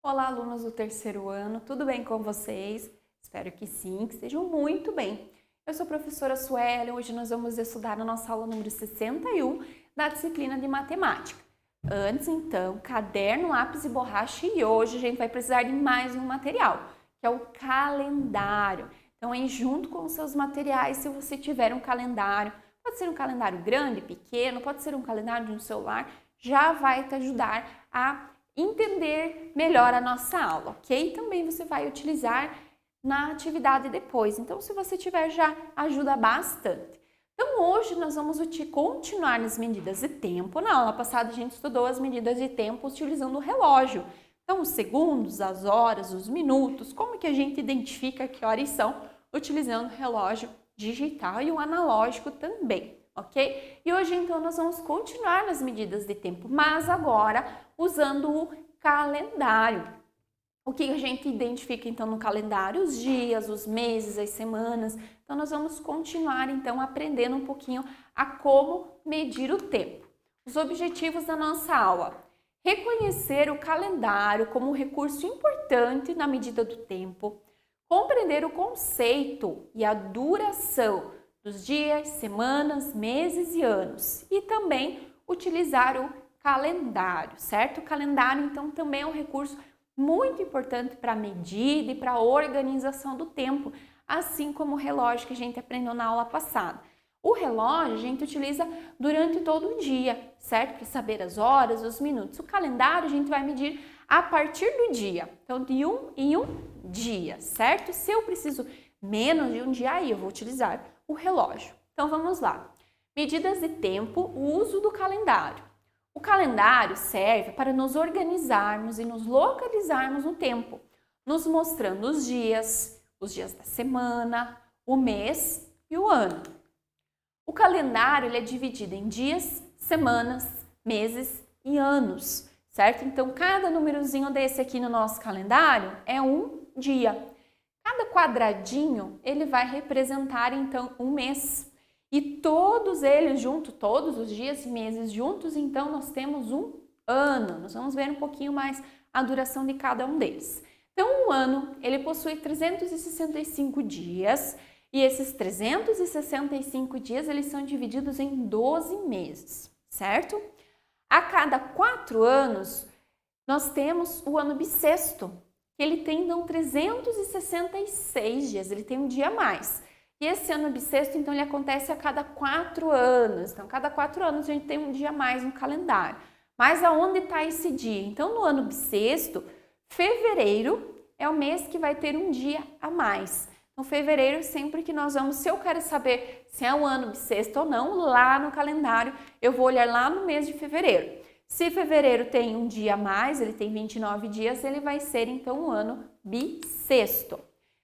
Olá, alunos do terceiro ano, tudo bem com vocês? Espero que sim, que estejam muito bem. Eu sou a professora Sueli, hoje nós vamos estudar a nossa aula número 61 da disciplina de matemática. Antes, então, caderno, lápis e borracha, e hoje a gente vai precisar de mais um material, que é o calendário. Então, aí junto com os seus materiais, se você tiver um calendário, pode ser um calendário grande, pequeno, pode ser um calendário de um celular, já vai te ajudar a entender melhor a nossa aula, ok? Também você vai utilizar na atividade depois. Então, se você tiver, já ajuda bastante. Então, hoje nós vamos continuar nas medidas de tempo. Na aula passada, a gente estudou as medidas de tempo utilizando o relógio. Então, os segundos, as horas, os minutos, como que a gente identifica que horas são utilizando o relógio digital e o analógico também, ok? E hoje, então, nós vamos continuar nas medidas de tempo, mas agora usando o calendário. O que a gente identifica, então, no calendário? Os dias, os meses, as semanas. Então, nós vamos continuar, então, aprendendo um pouquinho a como medir o tempo. Os objetivos da nossa aula. Reconhecer o calendário como um recurso importante na medida do tempo. Compreender o conceito e a duração dos dias, semanas, meses e anos. E também utilizar o calendário, certo? O calendário, então, também é um recurso muito importante para a medida e para a organização do tempo, assim como o relógio que a gente aprendeu na aula passada. O relógio a gente utiliza durante todo o dia, certo? Para saber as horas, os minutos. O calendário a gente vai medir a partir do dia, então de um em um dia, certo? Se eu preciso menos de um dia, aí eu vou utilizar o relógio. Então vamos lá. Medidas de tempo, o uso do calendário. O calendário serve para nos organizarmos e nos localizarmos no tempo, nos mostrando os dias da semana, o mês e o ano. O calendário ele é dividido em dias, semanas, meses e anos, certo? Então, cada númerozinho desse aqui no nosso calendário é um dia. Cada quadradinho ele vai representar, então, um mês. E todos eles juntos, todos os dias e meses juntos, então nós temos um ano. Nós vamos ver um pouquinho mais a duração de cada um deles. Então, um ano, ele possui 365 dias e esses 365 dias, eles são divididos em 12 meses, certo? A cada 4 anos, nós temos o ano bissexto, que ele tem, então, 366 dias, ele tem um dia a mais. E esse ano bissexto, então, ele acontece a cada 4 anos. Então, a cada 4 anos a gente tem um dia a mais no calendário. Mas aonde está esse dia? Então, no ano bissexto, fevereiro é o mês que vai ter um dia a mais. Então, fevereiro, sempre que nós vamos, se eu quero saber se é um ano bissexto ou não, lá no calendário, eu vou olhar lá no mês de fevereiro. Se fevereiro tem um dia a mais, ele tem 29 dias, ele vai ser, então, um ano bissexto.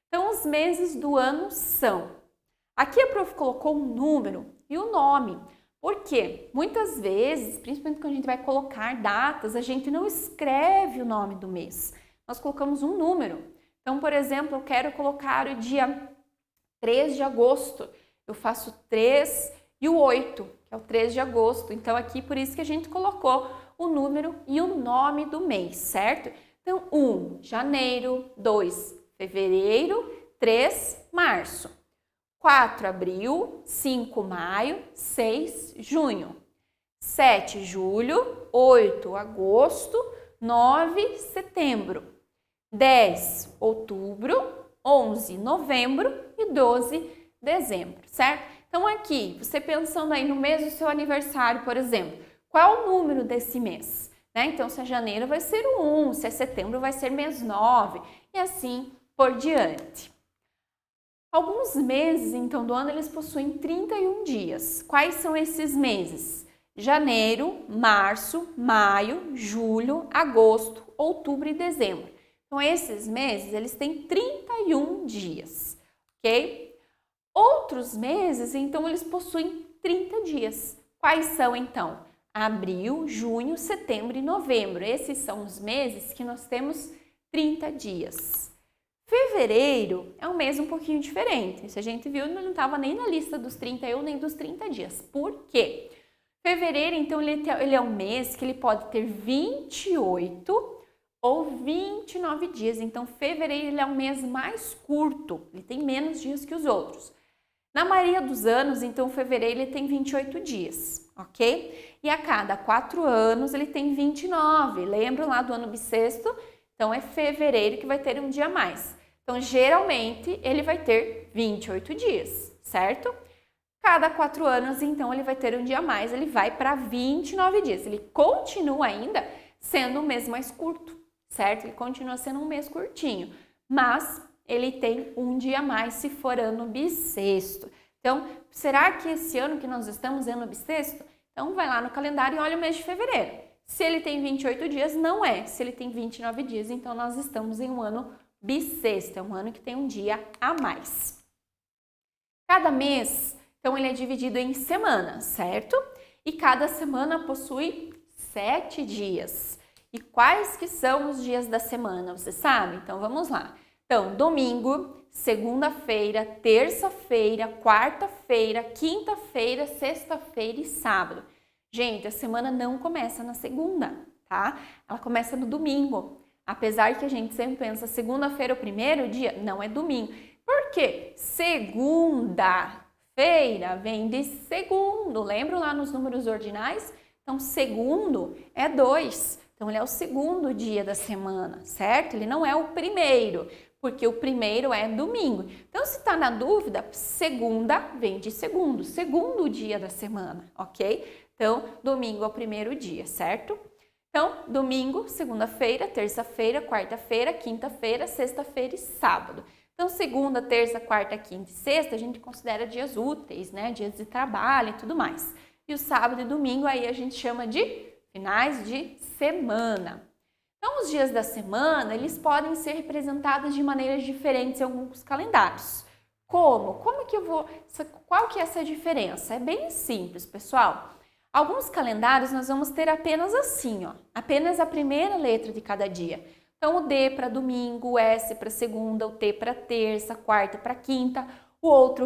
Então, os meses do ano são... Aqui a prof colocou um número e o nome. Por quê? Muitas vezes, principalmente quando a gente vai colocar datas, a gente não escreve o nome do mês. Nós colocamos um número. Então, por exemplo, eu quero colocar o dia 3 de agosto. Eu faço 3 e o 8, que é o 3 de agosto. Então, aqui por isso que a gente colocou o número e o nome do mês, certo? Então, 1, janeiro, 2, fevereiro, 3, março. 4, abril, 5, maio, 6, junho, 7, julho, 8, agosto, 9, setembro, 10, outubro, 11, novembro e 12, dezembro, certo? Então, aqui, você pensando aí no mês do seu aniversário, por exemplo, qual é o número desse mês? Né? Então, se é janeiro, vai ser o 1, se é setembro, vai ser mês 9 e assim por diante. Alguns meses, então, do ano, eles possuem 31 dias. Quais são esses meses? Janeiro, março, maio, julho, agosto, outubro e dezembro. Então, esses meses, eles têm 31 dias, ok? Outros meses, então, eles possuem 30 dias. Quais são, então? Abril, junho, setembro e novembro. Esses são os meses que nós temos 30 dias. Fevereiro é um mês um pouquinho diferente. Se a gente viu, não estava nem na lista dos 31 nem dos 30 dias. Por quê? Fevereiro, então, ele é um mês que ele pode ter 28 ou 29 dias. Então, fevereiro ele é um mês mais curto, ele tem menos dias que os outros. Na maioria dos anos, então, fevereiro ele tem 28 dias, ok? E a cada 4 anos ele tem 29. Lembram lá do ano bissexto? Então, é fevereiro que vai ter um dia a mais. Então, geralmente, ele vai ter 28 dias, certo? Cada 4 anos, então, ele vai ter um dia a mais, ele vai para 29 dias. Ele continua ainda sendo um mês mais curto, certo? Ele continua sendo um mês curtinho, mas ele tem um dia a mais se for ano bissexto. Então, será que esse ano que nós estamos ano bissexto? Então, vai lá no calendário e olha o mês de fevereiro. Se ele tem 28 dias, não é. Se ele tem 29 dias, então nós estamos em um ano bissexto, é um ano que tem um dia a mais. Cada mês, então, ele é dividido em semanas, certo? E cada semana possui 7 dias. E quais que são os dias da semana, você sabe? Então, vamos lá. Então, domingo, segunda-feira, terça-feira, quarta-feira, quinta-feira, sexta-feira e sábado. Gente, a semana não começa na segunda, tá? Ela começa no domingo. Apesar que a gente sempre pensa segunda-feira é o primeiro dia, não é domingo. Por quê? Segunda-feira vem de segundo. Lembram lá nos números ordinais? Então, segundo é 2. Então, ele é o segundo dia da semana, certo? Ele não é o primeiro, porque o primeiro é domingo. Então, se está na dúvida, segunda vem de segundo, segundo dia da semana, ok? Então, domingo é o primeiro dia, certo? Então, domingo, segunda-feira, terça-feira, quarta-feira, quinta-feira, sexta-feira e sábado. Então, segunda, terça, quarta, quinta e sexta, a gente considera dias úteis, né? Dias de trabalho e tudo mais. E o sábado e domingo aí a gente chama de finais de semana. Então, os dias da semana, eles podem ser representados de maneiras diferentes em alguns calendários. Como? Como que eu vou... Qual que é essa diferença? É bem simples, pessoal. Alguns calendários nós vamos ter apenas assim, ó, apenas a primeira letra de cada dia. Então, o D para domingo, o S para segunda, o T para terça, quarta para quinta, o outro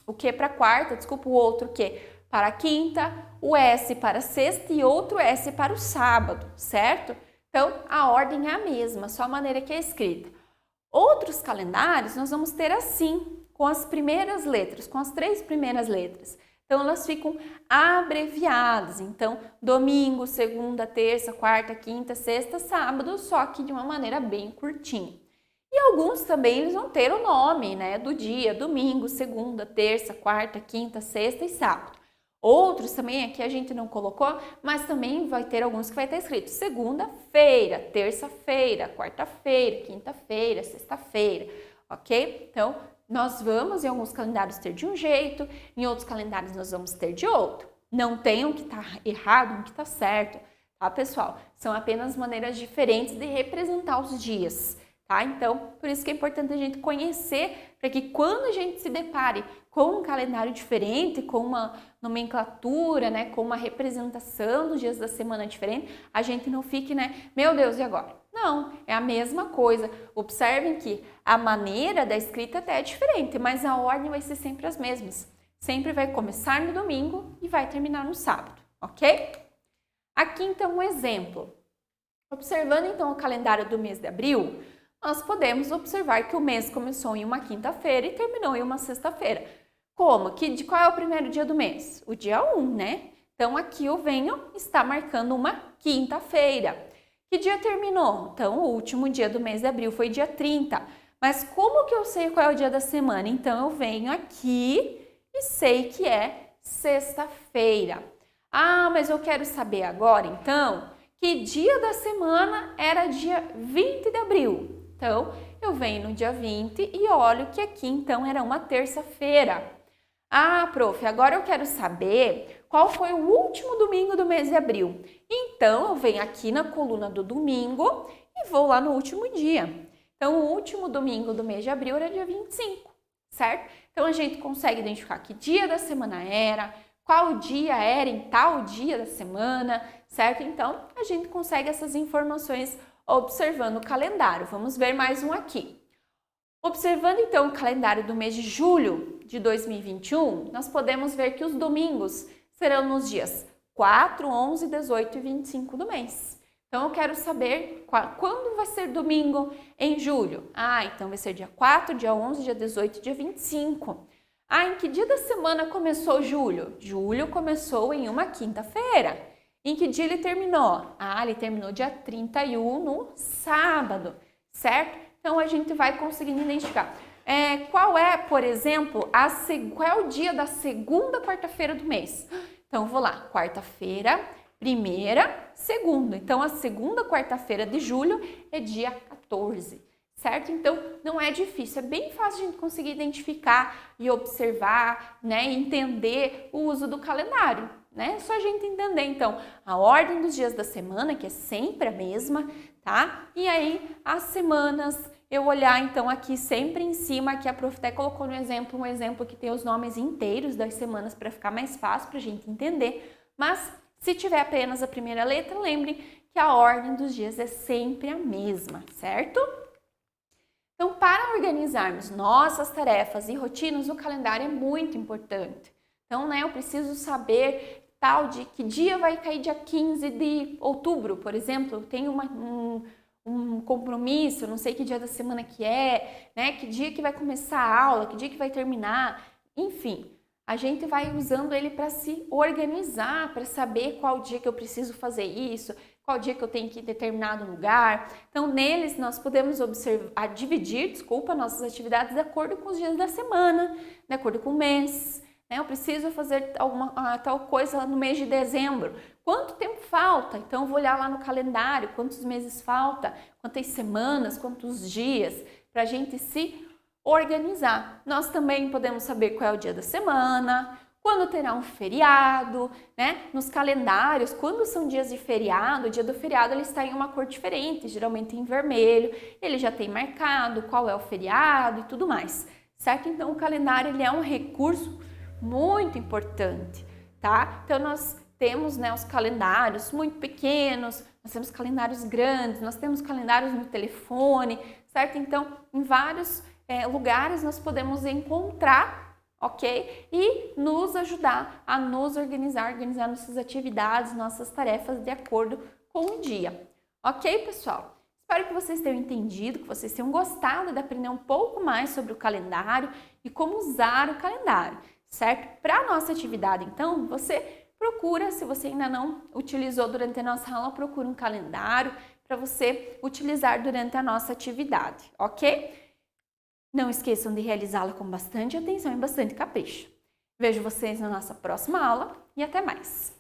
o Q para quarta, desculpa, o outro Q para quinta, o S para sexta e outro S para o sábado, certo? Então, a ordem é a mesma, só a maneira que é escrita. Outros calendários nós vamos ter assim, com as primeiras letras, com as 3 primeiras letras. Então, elas ficam abreviadas. Então, domingo, segunda, terça, quarta, quinta, sexta, sábado, só que de uma maneira bem curtinha. E alguns também eles vão ter o nome, né, do dia, domingo, segunda, terça, quarta, quinta, sexta e sábado. Outros também aqui a gente não colocou, mas também vai ter alguns que vai estar escrito segunda-feira, terça-feira, quarta-feira, quinta-feira, sexta-feira, ok? Então, nós vamos em alguns calendários ter de um jeito, em outros calendários nós vamos ter de outro. Não tem um que está errado, um que está certo, tá, pessoal? São apenas maneiras diferentes de representar os dias, tá? Então, por isso que é importante a gente conhecer, para que quando a gente se depare com um calendário diferente, com uma nomenclatura, né, com uma representação dos dias da semana diferente, a gente não fique, né, meu Deus, e agora? Não, é a mesma coisa. Observem que a maneira da escrita até é diferente, mas a ordem vai ser sempre as mesmas. Sempre vai começar no domingo e vai terminar no sábado, ok? Aqui então um exemplo. Observando então o calendário do mês de abril, nós podemos observar que o mês começou em uma quinta-feira e terminou em uma sexta-feira. Como? Qual é o primeiro dia do mês? O dia 1, né? Então aqui eu venho, está marcando uma quinta-feira. Que dia terminou? Então, o último dia do mês de abril foi dia 30. Mas como que eu sei qual é o dia da semana? Então, eu venho aqui e sei que é sexta-feira. Ah, mas eu quero saber agora, então, que dia da semana era dia 20 de abril. Então, eu venho no dia 20 e olho que aqui, então, era uma terça-feira. Ah, prof, agora eu quero saber qual foi o último domingo do mês de abril. Então, eu venho aqui na coluna do domingo e vou lá no último dia. Então, o último domingo do mês de abril era dia 25, certo? Então, a gente consegue identificar que dia da semana era, qual dia era em tal dia da semana, certo? Então, a gente consegue essas informações observando o calendário. Vamos ver mais um aqui. Observando então o calendário do mês de julho de 2021, nós podemos ver que os domingos serão nos dias 4, 11, 18 e 25 do mês. Então, eu quero saber quando vai ser domingo em julho. Então vai ser dia 4, dia 11, dia 18, dia 25. Em que dia da semana começou julho? Julho começou em uma quinta-feira. Em que dia ele terminou? Ele terminou dia 31 no sábado, certo? Então, a gente vai conseguindo identificar. Qual é, por exemplo, qual é o dia da segunda quarta-feira do mês? Então, vou lá, quarta-feira, primeira, segunda. Então, a segunda quarta-feira de julho é dia 14, certo? Então, não é difícil, é bem fácil a gente conseguir identificar e observar, né, e entender o uso do calendário, né? É só a gente entender, então, a ordem dos dias da semana, que é sempre a mesma, tá? E aí, as semanas, eu olhar, então, aqui sempre em cima, aqui a Prof até colocou no exemplo, um exemplo que tem os nomes inteiros das semanas para ficar mais fácil para a gente entender, mas se tiver apenas a primeira letra, lembre que a ordem dos dias é sempre a mesma, certo? Então, para organizarmos nossas tarefas e rotinas, o calendário é muito importante. Então, eu preciso saber que dia vai cair dia 15 de outubro, por exemplo, eu tenho um compromisso, não sei que dia da semana que é, né? Que dia que vai começar a aula, que dia que vai terminar, enfim. A gente vai usando ele para se organizar, para saber qual dia que eu preciso fazer isso, qual dia que eu tenho que ir em determinado lugar. Então, neles nós podemos dividir nossas atividades de acordo com os dias da semana, de acordo com o mês. Eu preciso fazer tal coisa no mês de dezembro. Quanto tempo falta? Então, eu vou olhar lá no calendário quantos meses falta, quantas semanas, quantos dias, para a gente se organizar. Nós também podemos saber qual é o dia da semana, quando terá um feriado, né? Nos calendários, quando são dias de feriado, o dia do feriado ele está em uma cor diferente, geralmente em vermelho, ele já tem marcado qual é o feriado e tudo mais, certo? Então, o calendário ele é um recurso muito importante, tá? Então, nós temos, os calendários muito pequenos, nós temos calendários grandes, nós temos calendários no telefone, certo? Então, em vários lugares nós podemos encontrar, ok? E nos ajudar a nos organizar nossas atividades, nossas tarefas de acordo com o dia. Ok, pessoal? Espero que vocês tenham entendido, que vocês tenham gostado de aprender um pouco mais sobre o calendário e como usar o calendário, certo? Para a nossa atividade, então, você procura, se você ainda não utilizou durante a nossa aula, procura um calendário para você utilizar durante a nossa atividade, ok? Não esqueçam de realizá-la com bastante atenção e bastante capricho. Vejo vocês na nossa próxima aula e até mais!